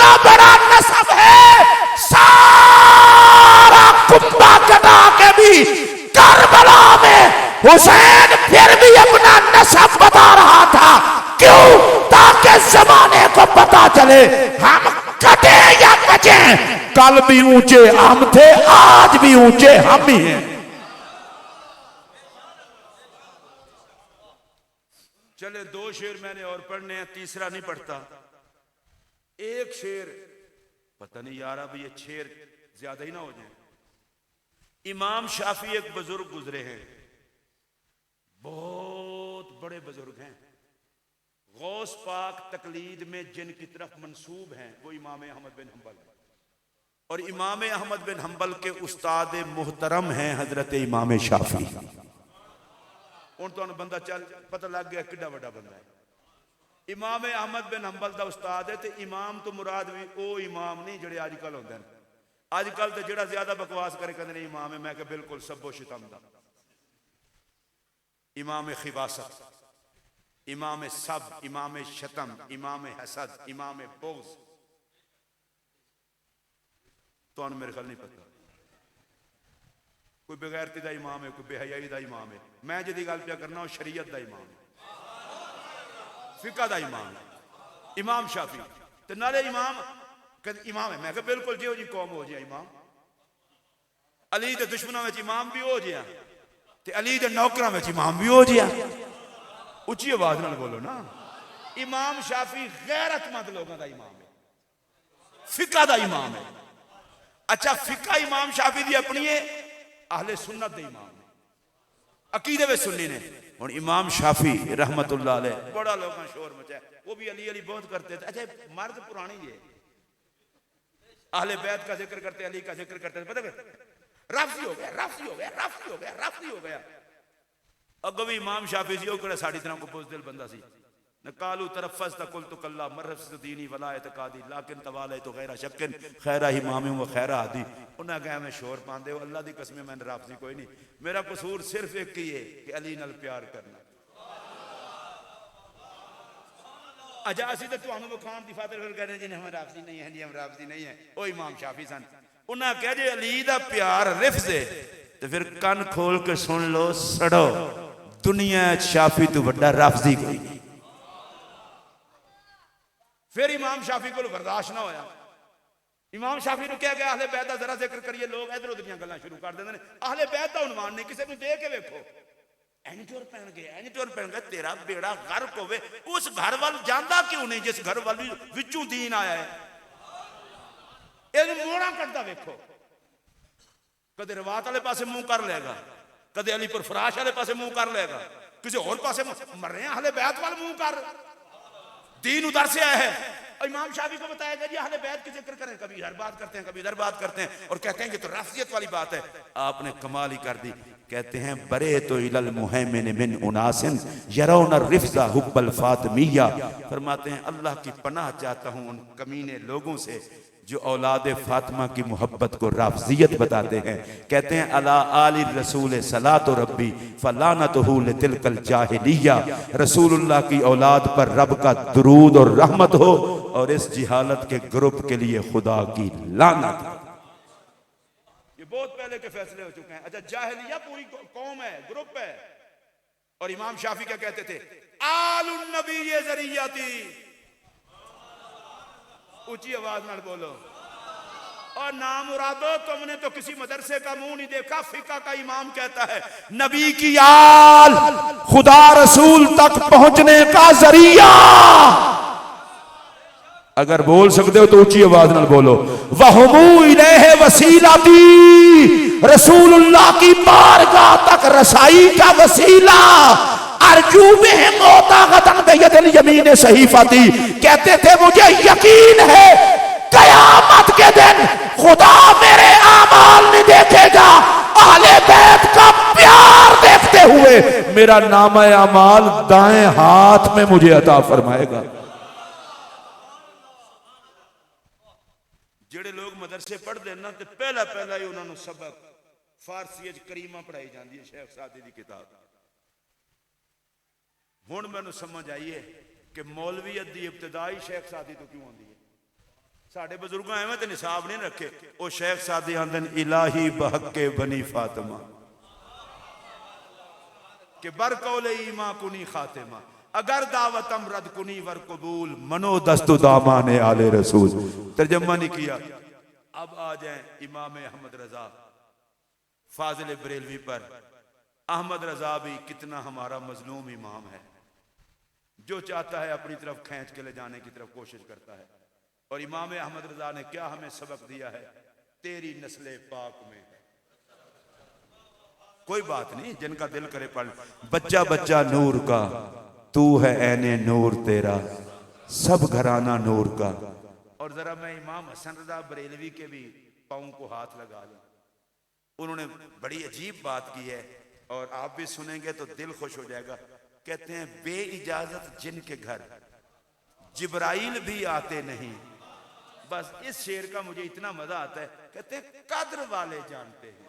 इतना बड़ा नसब है, सारा कुंबा कटा के भी करबला में हुसैन फिर भी अपना नसब बता रहा था। क्यों? ताकि जमाने को पता चले हम कटे या बचे, कल भी ऊंचे हम थे, आज भी ऊंचे हम ही हैं। चले 2 शेर मैंने और पढ़ने हैं, तीसरा नहीं पढ़ता। एक शेर पता नहीं यार अब ये शेर ज्यादा ही ना हो जाए। इमाम शाफी एक बुजुर्ग गुजरे हैं, बहुत बड़े बुजुर्ग हैं, गौस पाक तकलीद में जिनकी तरफ मंसूब हैं वो इमाम अहमद बिन हंबल है। और इमाम अहमद बिन हंबल के उस्ताद मुहतरम हैं हजरत इमाम शाफी। हूँ तो बंदा चल पता लग गया किड्डा बड़ा बंदा है। इमाम अहमद बिन हंबल का उस्ताद है। तो इमाम तो मुराद भी वो इमाम नहीं जोड़े अजकल होंगे। अजकल तो जोड़ा ज्यादा बकवास करे कहते नहीं इमाम है, मैं क्या बिल्कुल सबो शितम दा। इमाम खिबासत, इमाम सब, इमाम शतम, इमाम हसद, इमाम बोग़्ज़, तो मेरे ख्याल नहीं पता। कोई बेगैरती का इमाम है, कोई बेहयाई का इमाम है। मैं जिहदी गल पिया करना वो शरीयत का इमाम है, फिका का इमाम है, इमाम शाफी। तो नाले इमाम कहते इमाम है, मैं क्या बिल्कुल जिहो जी कौम हो जाए इमाम। अली के दुश्मनों में इमाम भी हो जाए, ते अली के नौकरों में इमाम भी हो जाए। उच्ची आवाज नाल बोलो ना। इमाम शाफी गैरतमंद लोगों का इमाम है, फिका का इमाम है। अच्छा फिका इमाम शाफी दी अपनी है, अहले सुन्नत दे इमाम ने, अकीदे में सुन्नी ने। और इमाम शाफी रहमतुल्लाह अलैह बड़ा लोगों का शोर मचा, वो भी अली अली बहुत करते थे। अच्छा मर्द पुरानी है, अहले बैत का जिक्र करते, अली का जिक्र करते, पता है राफी हो गया, राफी हो गया, राफी हो गया, राफी हो गया। अगो भी इमाम शाफी जी वो साड़ी तरह को बुज़दिल बंदा सी। न कालू तरफ़ज़ तकुल तो कल्ला मर्रफ़ दीनी वला एतकादी लाकिन तवाले तो गैरा शक्किन खैरा इमाम व खैरा हादी। उन्हें कहा मैं शोर पांदे हो, अल्लाह दी कसम मैंने राफ़ज़ी कोई नहीं, मेरा कसूर सिर्फ एक ही है कि अली नाल प्यार करना। अच्छा असी तो तुहानू विखाण दी खातिर फिर कहने जी हम राफ़ज़ी नहीं है जी, हम राफ़ज़ी नहीं है। वो इमाम शाफी सन। उन्हें कहा जे अली दा प्यार रिफ्ज़ है तो फिर कन खोल के सुन लो सड़ो, दुनिया शाफी तो बड़ा राफ़ज़ी कोई नहीं। फिर इमाम शाफी को बर्दाश्त ना होया। इमाम शाफी ने क्या गया अहले बैत का जरा जिक्र करिए, लोग इधर उधर दी गल्लां शुरू कर देंगे ने। अहले बैत का उन्वान नहीं, किसी को दे के वेखो इंज टुर पैण गए, इंज टुर पैण गए, तेरा बेड़ा गर्क होवे। उस घर वाल जांदा क्यों नहीं जिस घर वाल विचों दीन आया है? इहनूं मोड़ा कटदा वेखो, कदे रवात वाले पासे मुंह कर लेगा, कदे अलीपुर फराश वाले पासे मुंह कर लेगा, किसी और पासे मर रहे अहले बैत वाल मुंह कर। दीन उधर से आया है। इमाम शाफी को बताया गया जी अहले बैत की जिक्र करें, कभी इधर बात करते हैं, कभी इधर बात करते हैं और कहते हैं कि तो राफियत वाली बात है। आपने कमाल ही कर दी। कहते हैं बरे तो इलल मुहैमिन मिन उनासिन यरौन रिफ्ज़ा हुब्बल फातिमिया। फरमाते हैं अल्लाह की पनाह चाहता हूं उन कमीने लोगों से जो औलाद फातिमा की मोहब्बत को राफजियत बताते हैं। कहते हैं अला आली रसूल सलातो रब्बी फलानतहु लितिलकल जाहिलिया। रसूलुल्लाह की औलाद पर रब का दुरूद और रहमत हो और इस जिहालत के ग्रुप के लिए खुदा की लानत। ये बहुत पहले के फैसले हो चुके हैं। अच्छा जाहिलिया पूरी कौम है, ग्रुप है। और इमाम शाफी क्या कहते थे? आलुन नबी ये जरियाती। ऊंची आवाज में बोलो। और नाम मुरादो तुमने तो किसी मदरसे का मुंह नहीं देखा। फिका का इमाम कहता है नबी की आल खुदा रसूल तक पहुंचने का जरिया। अगर बोल सकते हो तो ऊंची आवाज में बोलो। वहुमू इलैहि वसीलाती, रसूलुल्लाह की बारगाह तक रसाई का वसीला। अर्जू बिहिम मोतागतन बियदिल यमीन सहीफती। कहते थे मुझे यकीन है कयामत के दिन खुदा मेरे आमाल नहीं देखेगा, अहले बैत का प्यार देखते हुए मेरा नाम आमाल दाएं हाथ में मुझे अता फरमाएगा। जेड़े लोग मदरसे पढ़ते ना तो पहला पहला ही उन्होंने सबक फारसी करीमा पढ़ाई जाती है, शेख सादी की किताब। हुण मैनू समझ आई है कि मौलवीयत की इब्तदा ही शेख सादी तो क्यों आती है। साढ़े बुजुर्गों एवं तो निसाब नहीं रखे। वो शेख सादी आंदन इलाही बहके बनी फातिमा के बर कौले ईमा कुनी खातिमा अगर दावतम रद कुनी वर कबूल मनो दस्तु दामाने आले रसूल। तर्जमा नहीं किया। अब आ जाए इमाम अहमद रजा फाजिल बरेलवी पर। अहमद रजा भी कितना हमारा मजलूम इमाम है, जो चाहता है अपनी तरफ खींच के ले जाने की तरफ कोशिश करता है। और इमाम अहमद रजा ने क्या हमें सबक दिया है, तेरी नस्ले पाक में है। कोई बात नहीं, जिनका दिल करे पढ़। बच्चा बच्चा नूर का तू है ऐने नूर तेरा, सब घराना नूर का। और जरा मैं इमाम हसन रजा बरेलवी के भी पाँव को हाथ लगा लूं। उन्होंने बड़ी अजीब बात की है और आप भी सुनेंगे तो दिल खुश हो जाएगा। कहते हैं बे इजाजत जिनके घर जिब्राइल भी आते नहीं। बस इस शेर का मुझे इतना मजा आता है। कहते हैं कद्र वाले जानते हैं।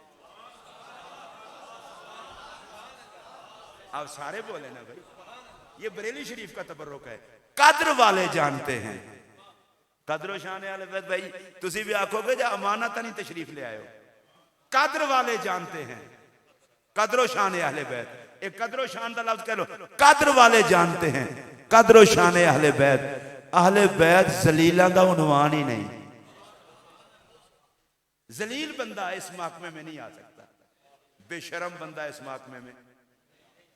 आप सारे बोले ना भाई, ये बरेली शरीफ का तबर्रुक है। कद्र वाले जानते हैं। कद्रो शान वाले भाई तुसी भी आखोगे जा अमानत नहीं तशरीफ ले आयो। कद्र वाले जानते हैं। कद्रो शान अहले बैत, एक कद्रो शान का लफ्ज कह लो। कद्र वाले जानते हैं, कद्रो शान अहले बैत। अहले बैत जलीला का उन्वान ही नहीं। जलील बंदा इस महकमे में नहीं आ सकता, बेशरम बंदा इस महकमे में।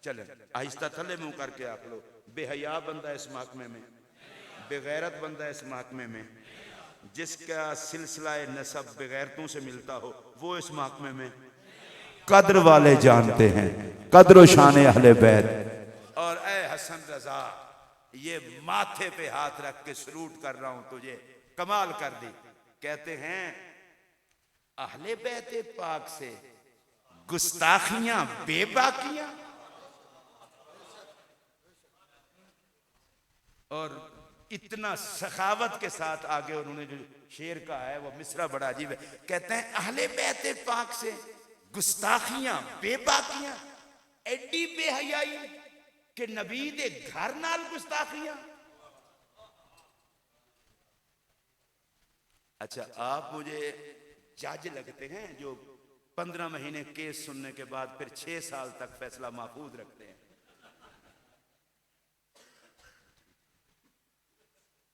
चले आहिस्ता थले मुंह करके आप लो। बेहया बंदा इस महकमे में, बेगैरत बंदा इस महकमे में, जिसका सिलसिला नसब बेगैरतों से मिलता हो वो इस महकमे में। कद्र वाले जानते हैं, कद्र शान अहले बैत। और ए हसन रजा, ये माथे पे हाथ रख के सलूट कर रहा हूं तुझे, कमाल कर दी। कहते हैं अहले बैत पाक से गुस्ताखियां बेबाकियां। और इतना सखावत के साथ आगे उन्होंने जो शेर का है वो मिसरा बड़ा अजीब है। कहते हैं अहले बैत पाक से गुस्ताखियां बेबाकियां, एडी बेहयाई कि नबी दे घर नाल गुस्ताखियां। अच्छा आप मुझे जज लगते हैं जो 15 महीने केस सुनने के बाद फिर 6 साल तक फैसला महफूज रखते हैं।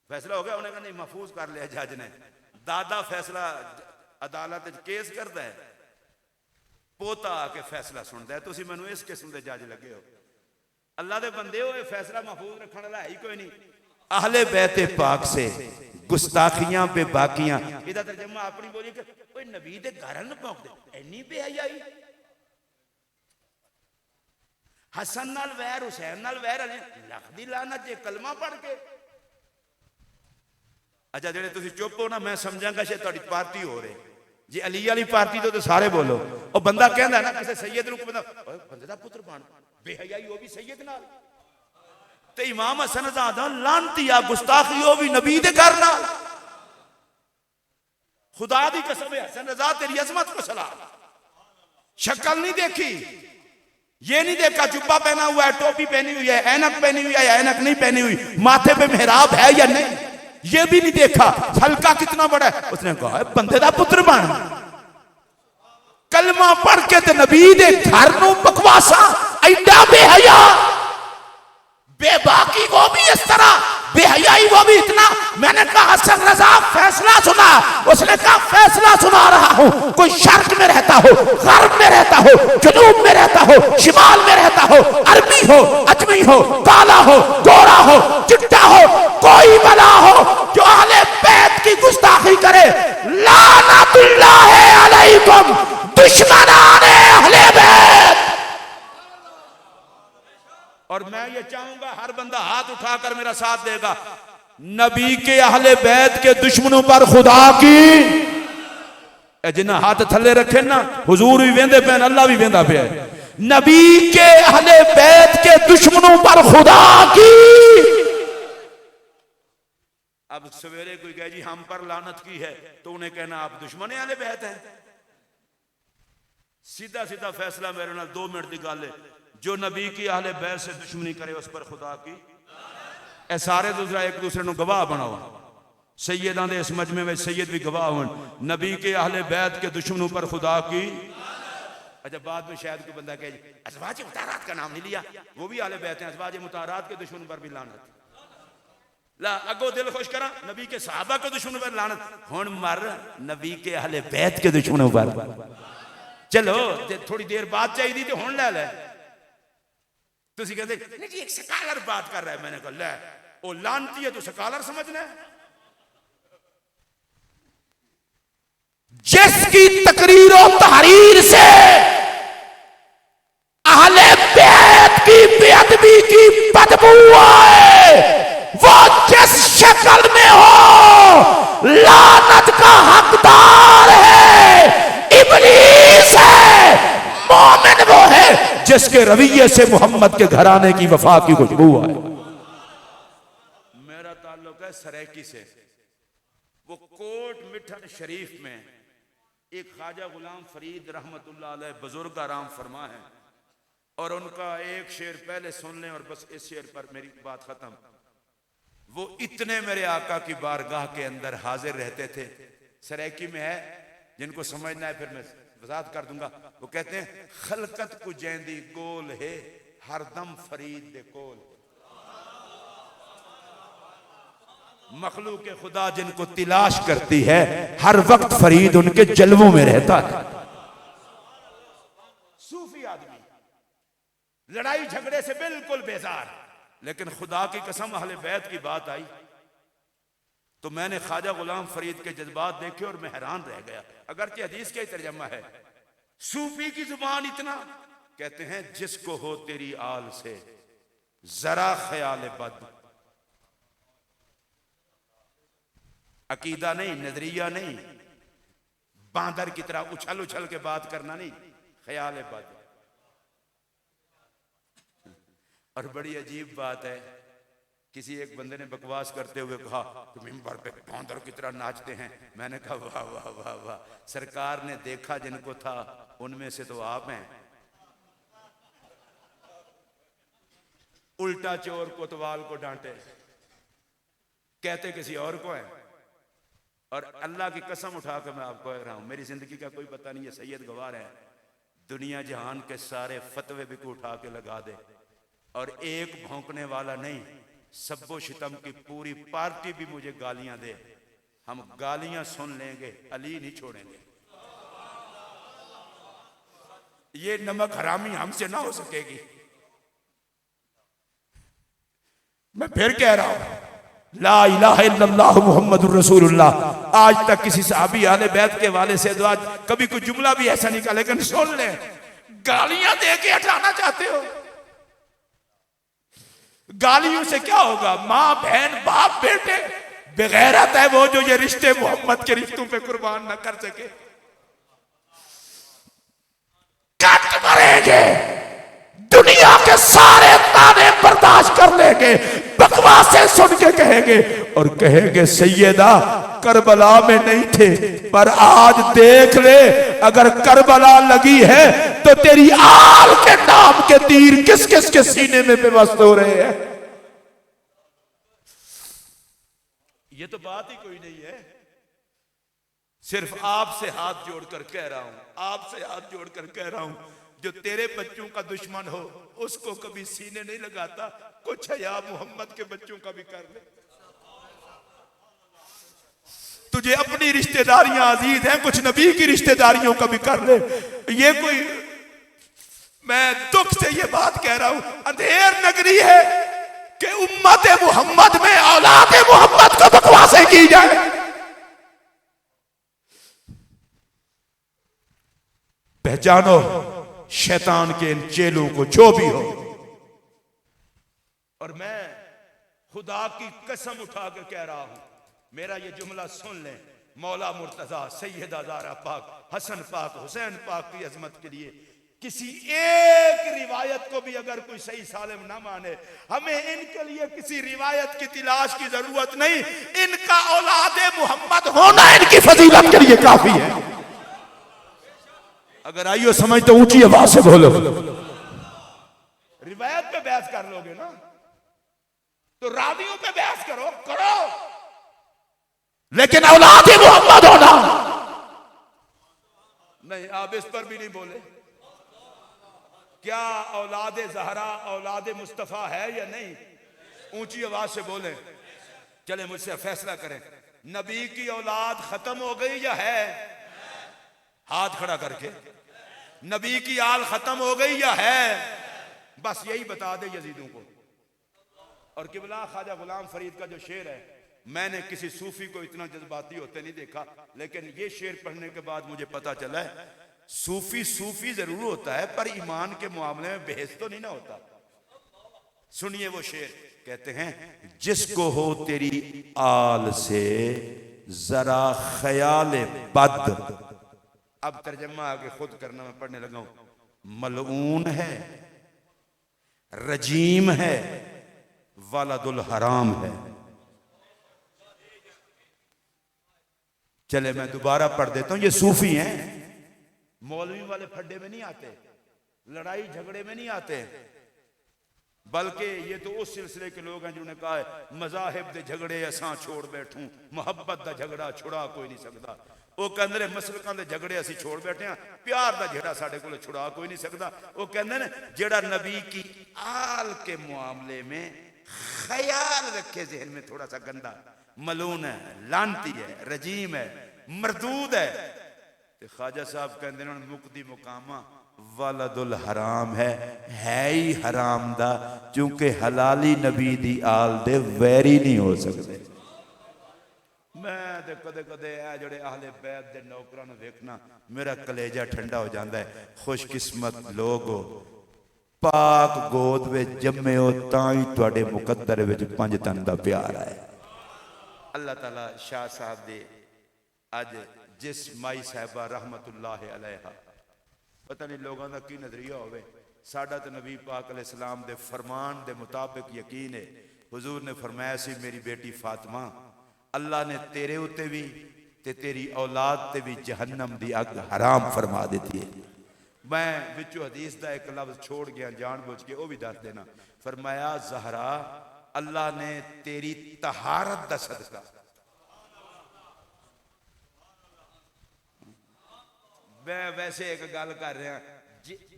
फैसला हो गया, उन्हें कहा नहीं महफूज कर लिया जज ने। दादा फैसला अदालत केस करता है, पोता आके फैसला सुनता है। तुसी मैनू इस किस्म के जज लगे हो। अल्लाह दे बंदे हो, फैसला महफूज रखने वाला है ही कोई नहीं। अहले बैत पाक से गुस्ताखियां बेबाकियां। इहदा तर्जुमा अपनी बोली कि कोई नबी दे घर न पहुंचदे, इन्नी बेहयाई। हसन नाल वैर, हुसैन नाल वैर, लख दी लानत जे कलमा पढ़ के। अच्छा जेडे तुसी चुप हो ना, मैं समझांगा शायद तुहाडी पार्टी हो रही जी। अली वाली पार्टी तो सारे बोलो। और बंदा कहता ना किसी सैयद नूं, बंदा बंदे दा पुत्र बन बेहयाई, वो भी सैयद नाल। ते इमाम हसन रज़ा दा लानती आ गुस्ताखी, वो भी नबी दे घर नाल। खुदा दी कसम है हसन रज़ा तेरी अजमत को सलाम। शक्ल नहीं देखी, ये नहीं देखा जुब्बा पहना हुआ है, टोपी पहनी हुई है, ऐनक पहनी हुई है या ऐनक नहीं पहनी हुई, माथे पे मेहराब है या नहीं, ये भी नहीं देखा। हल्का कितना बड़ा है, उसने कहा बंदे दा पुत्र बन। कलमा पढ़ के ते नबी दे घर नूं बकवासा, ऐडा बेहया। बेबाकी वो भी इस तरह, बेहयाई वो भी इतना। मैंने कहा हसन रज़ा फैसला सुना, उसने कहा फैसला सुना रहा हूं। कोई शर्क में रहता हो, गर्ब में रहता हो, जनूब में रहता हो, शिमाल में रहता हो, अरबी हो, अजमी हो, काला हो, गोरा हो, चिट्टा हो, कोई बला हो जो अहले बैत की गुस्ताखी करे, लानतुल्लाह अलैकुम दुश्मनाने अहले बैत। और मैं ये चाहूंगा हर बंदा हाथ उठाकर मेरा साथ देगा। नबी के अहले बैत के दुश्मनों पर खुदा की, जिन्हें हाथ थले रखे ना, हुजूर भी वेंदे पे, अल्लाह भी वेंदा पे। नबी के अहले बैत के दुश्मनों पर खुदा की। अब सवेरे कोई कहे जी हम पर लानत की है, तो उन्हें कहना आप दुश्मन अहले बैत हैं। सीधा सीधा फैसला मेरे नाल 2 मिनट की गल है। जो नबी की अहले बैत से दुश्मनी करे उस पर खुदा की। ए सारे दूसरा एक दूसरे को गवाह बनाओ। सैयदां दे इस मजमे में सैयद भी गवाह हों, नबी के अहले बैत के दुश्मनों पर खुदा की। अच्छा बाद में शायद कोई बंदा कहे अज़वाज मुताहरात का नाम नहीं लिया, वो भी अहले बैत हैं, अज़वाज मुताहरात के दुश्मन पर भी लानत। ला अगो दिल खुश करा, नबी के सहाबा के दुश्मनों पर लानत, हुण मर नबी के अहले बैत के दुश्मनों पर। चलो थोड़ी देर बाद चाहिए तो हुण ले ले। तुसी कहते नहीं जी एक स्कॉलर बात कर रहा है, मैंने कहा ले ओ लानती है, तू स्कॉलर समझना है? जिसकी तकरीर और तहरीर से अहले बैत की बेअदबी की बदबू आए, वो जिस शक्ल में हो लानत का हकदार है, इब्लीस है। मोमिन वो है जिसके रवैये से मोहम्मद के घराने की वफा की खुशबू आए। मेरा ताल्लुक है सरायकी से। वो कोट मिठन शरीफ में एक ख्वाजा गुलाम फरीद रहमतुल्लाह अलैह बुजुर्ग आराम फरमा है, और उनका एक शेर पहले सुन लें और बस इस शेर पर मेरी बात खत्म। वो इतने मेरे आका की बारगाह के अंदर हाजिर रहते थे, सरायकी में है, जिनको समझना है फिर मैं वजाहत कर दूंगा। वो कहते हैं खलकत को जैंदी गोल है हरदम फरीद दे कोल। मखलूक खुदा जिनको तिलाश करती है हर वक्त फरीद उनके जलवों में रहता है। सूफी आदमी लड़ाई झगड़े से बिल्कुल बेजार, लेकिन खुदा की कसम अहले बैत की बात आई तो मैंने ख्वाजा गुलाम फरीद के जज्बात देखे और मैं हैरान रह गया। अगरचे हदीस का ही तर्जमा है, सूफी की जुबान इतना, कहते हैं जिसको हो तेरी आल से जरा ख्याल बद, अकीदा नहीं, नजरिया नहीं, बांदर की तरह उछल उछल के बात करना नहीं, ख्याल बद। और बड़ी अजीब बात है, किसी एक बंदे ने बकवास करते हुए कहा कि मिंबर पे बांदर की तरह नाचते हैं। मैंने कहा वाह वाह वाह वाह, सरकार ने देखा जिनको था उनमें से तो आप हैं। उल्टा चोर कोतवाल को डांटे, कहते किसी और को है। और अल्लाह की कसम उठा कर मैं आपको कह रहा हूं, मेरी जिंदगी का कोई पता नहीं है, सैयद गवार है, दुनिया जहान के सारे फतवे भी को उठा के लगा दे और एक भौंकने वाला नहीं, सब्बो शितम की पूरी पार्टी भी मुझे गालियां दे, हम गालियां सुन लेंगे, अली नहीं छोड़ेंगे। ये नमक हरामी हमसे ना हो सकेगी। मैं फिर कह रहा हूं, ला इलाहा इल्लल्लाह मुहम्मदुर रसूलुल्लाह। आज तक किसी सहाबी आले बैत के वाले से आज कभी कोई जुमला भी ऐसा निकाला, लेकिन सुन ले, गालियां दे के हटाना चाहते हो। गालियों से क्या होगा? मां बहन बाप बेटे, बेगैरत है वो जो ये रिश्ते मोहम्मद के रिश्तों पे कुर्बान ना कर सके। कट मरेंगे, दुनिया के सारे ताने बर्दाश्त कर लेंगे, बकवासें सुन के कहेंगे और कहेंगे सैयदा करबला में नहीं थे, पर आज देख ले अगर करबला लगी है तो तेरी आल के नाम के तीर किस किस के सीने में बेबस हो रहे हैं। ये तो बात ही कोई नहीं है। सिर्फ आपसे हाथ जोड़कर कह रहा हूं, आपसे हाथ जोड़कर कह रहा हूं, जो तेरे बच्चों का दुश्मन हो उसको कभी सीने नहीं लगाता, कुछ हया मोहम्मद के बच्चों का भी कर ले। तुझे अपनी रिश्तेदारियां अजीज हैं, कुछ नबी की रिश्तेदारियों का भी कर ले। ये कोई, मैं दुख से ये बात कह रहा हूं, अंधेर नगरी है कि उम्मत मोहम्मद में औलाद मोहम्मद को बकवासें की जाए। पहचानो शैतान के इन चेलों को जो भी हो। और मैं खुदा की कसम उठा के कह रहा हूं, मेरा ये जुमला सुन लें, मौला मुर्तजा सैयदा ज़हरा पाक, हसन पाक, हुसैन पाक की अजमत के लिए किसी एक रिवायत को भी अगर कोई सही सालिम ना माने, हमें इनके लिए किसी रिवायत की तलाश की जरूरत नहीं, इनका औलाद मोहम्मद होना इनकी फजीलत के लिए काफी है। अगर आइयो समझ तो ऊंची आवाज से बोलो। रिवायत पे बहस कर लोगे ना तो रावियों पे बहस करो, लेकिन औलाद मोहम्मद होना नहीं। आप इस पर भी नहीं बोले। क्या औलाद जहरा औलाद मुस्तफा है या नहीं? ऊंची आवाज से बोले। चले मुझसे फैसला करें, नबी की औलाद खत्म हो गई या है? हाथ खड़ा करके। नबी की आल खत्म हो गई या है? बस यही बता दे यजीदों को। और किबला ख्वाजा गुलाम फरीद का जो शेर है, मैंने किसी सूफी को इतना जज्बाती होते नहीं देखा, लेकिन ये शेर पढ़ने के बाद मुझे पता चला है सूफी सूफी जरूर होता है पर ईमान के मामले में बेहस तो नहीं ना होता। सुनिए वो शेर, कहते हैं जिसको हो तेरी आल से जरा ख्याल बद। अब तर्जमा आगे खुद करना, मैं पढ़ने लगा हूं। मलऊन है, रजीम है, वालदुल हराम है। चले मैं दोबारा पढ़ देता हूं। ये सूफी हैं, मौलवी वाले फड्डे में नहीं आते, लड़ाई झगड़े में नहीं आते, बल्कि ये तो उस सिलसिले के लोग हैं जिन्होंने कहा है मजाहिब दे झगड़े असां छोड़ बैठूं, मुहब्बत दा झगड़ा छुड़ा कोई नहीं सकता। वो कहते ने मसलकां दे झगड़े असीं छोड़ बैठे हैं, प्यार दा झगड़ा साडे कोल छुड़ा कोई नहीं सकता। वो कहते ने जेड़ा नबी की आल के मामले में ख्याल रखे, जहन में थोड़ा सा गंदा, मलून है, लानती है, रजीम है, मरदूद है। ते ख्वाजा साहब कहते हैं मुक्ति मुकामा वालदुल हराम है ही हराम दा, क्योंकि हलाली नबी दी आल दे वैरी नहीं हो सकते। मैं ते कदे कदे ए जड़े अहले बैत दे नौकरां नूं वेखना मेरा कलेजा ठंडा हो जाता है। खुशकिस्मत लोग हो, पाक गोद में जम्मे हो, तां ही तुहाडे मुकद्दर विच पंज तन दा प्यार है। अल्लाह ताला शाह साहब दे अज जिस माई साहबा रहमतुल्लाह अलैहा, पता नहीं लोगों का की नजरिया होवे, साडा तो नबी पाक अलैहिस्सलाम दे फरमान दे मुताबिक यकीन है। हुजूर ने फरमाया सी मेरी बेटी फातिमा, अल्लाह ने तेरे उत्ते भी ते तेरी औलाद ते भी जहन्नम दी अग हराम फरमा दी है। मैं विचों हदीस का एक लफ्ज छोड़ गया जानबूझ के, वो भी दस देना। फरमाया जहरा अल्लाह ने तेरी तहारत दा सदका, मैं वैसे एक गल कर रहा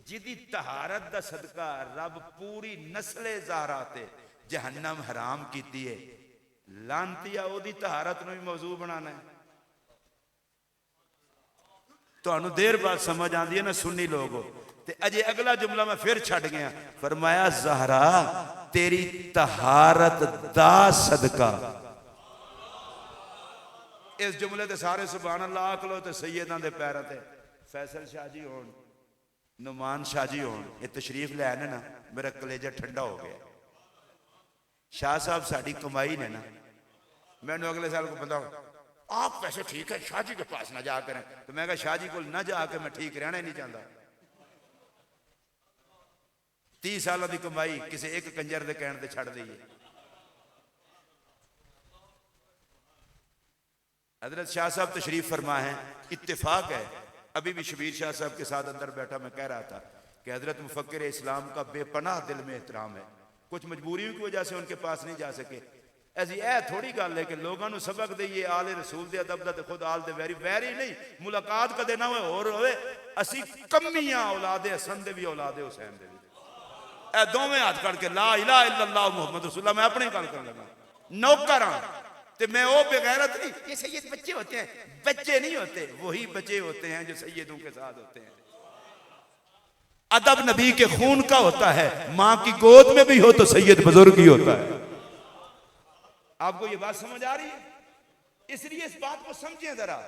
जिदी तहारत दा सदका रब पूरी नस्ले ज़हरा ते जहन्नम हराम कीती है, लानतिया ओदी तहारत नूं भी मौजू बनाना है। तुहानूं देर बाद समझ आती है ना सुन्नी लोग हो। ते अजे अगला जुमला मैं फिर छड़ गया, फरमाया ज़हरा तेरी तहारत दा सदका। इस जुमले ते सारे सुभान अल्लाह आख लो ते सैयदां दे पैरां ते फैसल शाह जी होन, नुमान शाह जी होन, ये तशरीफ ले आने ना, मेरा कलेजा ठंडा हो गया। शाह साहब साड़ी कमाई ने ना, मैंने अगले साल को बताऊं आप वैसे ठीक है शाह जी के पास ना जाकर, तो मैं कहा शाह जी को ना जाके मैं ठीक रहना ही नहीं चाहता। 30 सालों की कमाई किसी एक कंजर के कहने से छड़ दी है। हजरत शाह साहब तशरीफ फरमा है, इत्तेफाक है अभी भी शबीर शाह साहब के साथ अंदर बैठा मैं कह रहा था कि हजरत मुफक्किर इस्लाम का बेपनाह दिल में एहतराम है, कुछ मजबूरियों की वजह से उनके पास नहीं जा सके। ऐसी ए थोड़ी गल है कि लोगों को सबक दईए आले रसूल दे अदब दा, खुद आल दे वैरी वैरी नहीं मुलाकात कदे ना होए और होए। असी कमियां औलादे हसन दे भी औलादे हुसैन दे भी, ए दोवें हाथ कड़ के ला इलाहा इल्लल्लाह मुहम्मद रसूलुल्लाह। मैं अपनी गल करन लगा, नौकर हां ते मैं वो बेगैरत नहीं। ये सैयद बच्चे होते हैं, बच्चे नहीं होते, वही बच्चे होते हैं जो सैयदों के साथ होते हैं। अदब नबी के खून का होता है, मां की गोद में भी हो तो सैयद बुजुर्ग ही होता है। आपको ये बात समझ आ रही है? इसलिए इस बात को समझें जरा।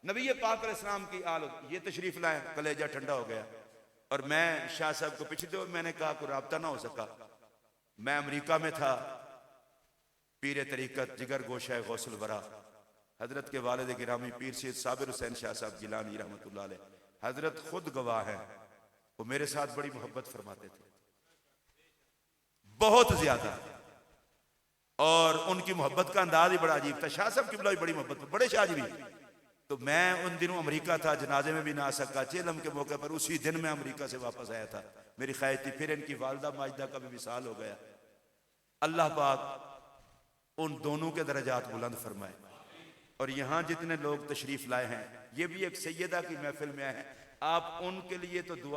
नबी पाक अलैहिस्सलाम की आल ये तशरीफ लाए, कलेजा ठंडा हो गया। और मैं शाह साहब को पिछले दो मैंने कहा कोई राब्ता ना हो सका। मैं अमेरिका में था, पीर तरीकत जिगर गोशा गौसल वरा हजरत के वालिद गिरामी पीर सैयद साबिर हुसैन शाह साहब गिलानी रहमतुल्लाह अलैह, हजरत खुद गवाह हैं, वो मेरे साथ बड़ी मोहब्बत फरमाते थे, बहुत ज्यादा। और उनकी मोहब्बत का अंदाज ही बड़ा अजीब था। शाह साहब की बड़ी मोहब्बत, बड़े शाह जी भी। तो मैं उन दिनों अमेरिका था, जनाजे में भी ना आ सका। चेलम के मौके पर उसी दिन मैं अमेरिका से वापस आया था, मेरी ख्वाहिश थी। फिर इनकी वालदा माजिदा का भी विसाल हो गया। अल्लाह पाक उन दोनों के दरजात बुलंद फरमाए। और यहाँ जितने लोग तशरीफ लाए हैं ये भी एक सैयदा की महफिल में आए हैं, आप उनके लिए तो दुआ